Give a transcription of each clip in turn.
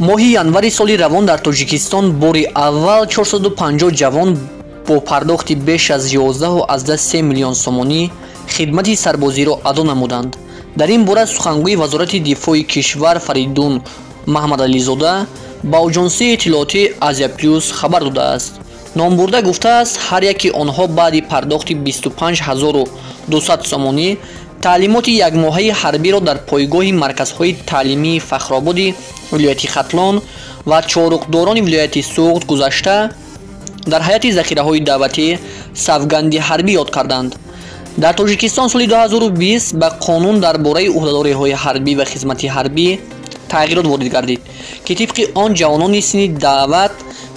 моҳи январи соли равон дар тоҷикистон бори аввал 450 ҷавон бо пардохти беш аз 11,3 миллион сомонӣ хидмати сарбозиро адо намуданд. дар ин бора сухангӯи вазорати дифои кишвар Фаридун Маҳмадализода ба оҷонсии иттилооти Азия Плюс хабар додааст. номбурда гуфтааст, ҳар яки онҳо баъди пардохти 25200 сомонӣ таълимоти якмоҳаи ҳарбиро дар пойгоҳи марказҳои таълимии Фахрободи вилояти Хатлон ва Чоруқдорони вилояти Суғд гузашта дар ҳайати захираҳои давлатӣ сафганди ҳарбӣ ёд карданд. дар Тоҷикистон соли 2020 ба қонун дар бораи уҳдадориҳои ҳарбӣ ва хизмати ҳарбӣ тағйирот ворид гардид, ки тибқи он ҷавонони синни даъват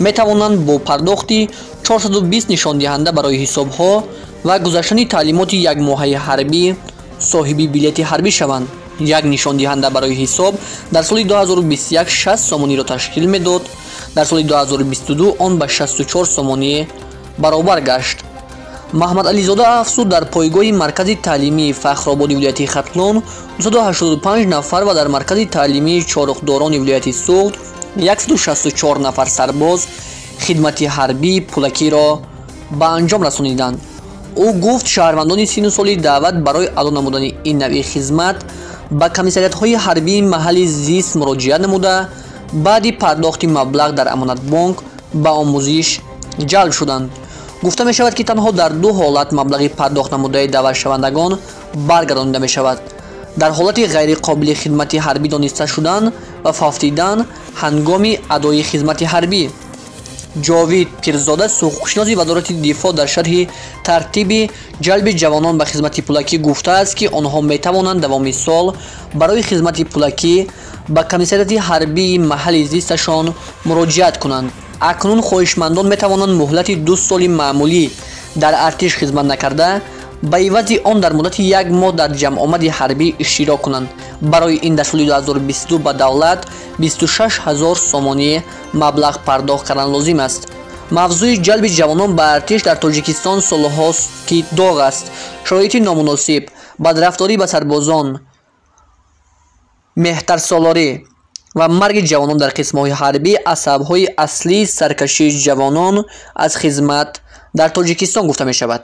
метавонанд бо пардохти 420 нишондиҳанда барои ҳисобҳо ва гузаштани таълимоти якмоҳаи ҳарбӣ соҳиби билети ҳарбӣ шаванд. як нишондиҳанда барои ҳисоб дар соли 2021 60 сомониро ташкил медод, дар соли 2022 он ба 64 сомонӣ баробар гашт. Маҳмадализода афзуд, дар пойгоҳи маркази таълимии Фахрободи вилояти Хатлон 285 нафар ва дар маркази таълимии Чоруқдорони вилояти Суғд 164 нафар сарбоз хидмати ҳарбии пулакиро ба анҷом расониданд. ӯ гуфт, шаҳрвандони синну соли даъват барои адо намудани ин навъи хизмат ба комиссариятҳои ҳарбии маҳалли зист муроҷиат намуда баъди пардохти маблағ дар амонатбонк ба омӯзиш ҷалб шуданд. гуфта мешавад, ки танҳо дар ду ҳолат маблағи пардохт намудаи даъватшавандагон баргардонида мешавад: дар ҳолати ғайриқобили хидмати ҳарбӣ дониста шудан ва фавтидан ҳангоми адои хизмати ҳарбӣ. ҷовид Пирзода, суҳукшиноси вазорати дифоъ, дар шарҳи тартиби ҷалби ҷавонон ба хизмати пулакӣ гуфтааст, ки онҳо метавонанд давоми сол барои хизмати пулакӣ ба комиссарияти ҳарбии маҳалли зисташон муроҷиат кунанд. акнун хоҳишмандон метавонанд муҳлати 2 соли маъмулӣ дар артиш хизмат накарда ба ивази он дар муддати 1 моҳ дар ҷамъомади ҳарбӣ иштирок кунанд. барои ин дар соли 2022 ба давлат 26 000 сомонӣ маблағ пардохт кардан лозим аст. мавзӯи ҷалби ҷавонон ба артиш дар Тоҷикистон солҳост ки доғ аст. шароити номуносиб, бадрафторӣ ба сарбозон, меҳтарсолорӣ ва марги ҷавонон дар қисмҳои ҳарбӣ аз сабабҳои аслии саркашии ҷавонон аз хизмат дар Тоҷикистон гуфта мешавад.